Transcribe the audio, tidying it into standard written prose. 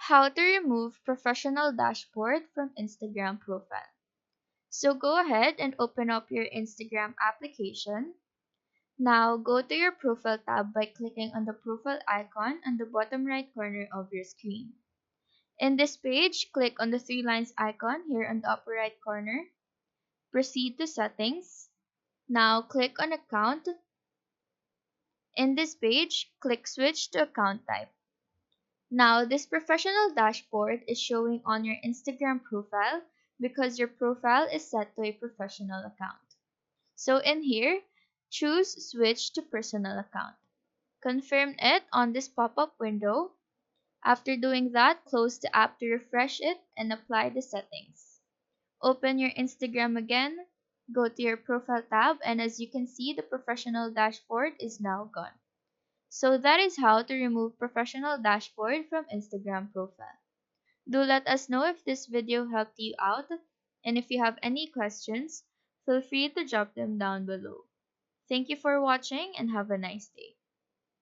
How to remove professional dashboard from Instagram profile. So go ahead and open up your Instagram application. Now go to your profile tab by clicking on the profile icon on the bottom right corner of your screen. In this page, click on the three lines icon here on the upper right corner. Proceed to settings. Now click on account. In this page, click switch to account type. Now, this professional dashboard is showing on your Instagram profile because your profile is set to a professional account. So in here, choose switch to personal account. Confirm it on this pop-up window. After doing that, close the app to refresh it and apply the settings. Open your Instagram again, go to your profile tab, and as you can see, the professional dashboard is now gone. So that is how to remove professional dashboard from Instagram profile. Do let us know if this video helped you out, and if you have any questions, feel free to drop them down below. Thank you for watching and have a nice day.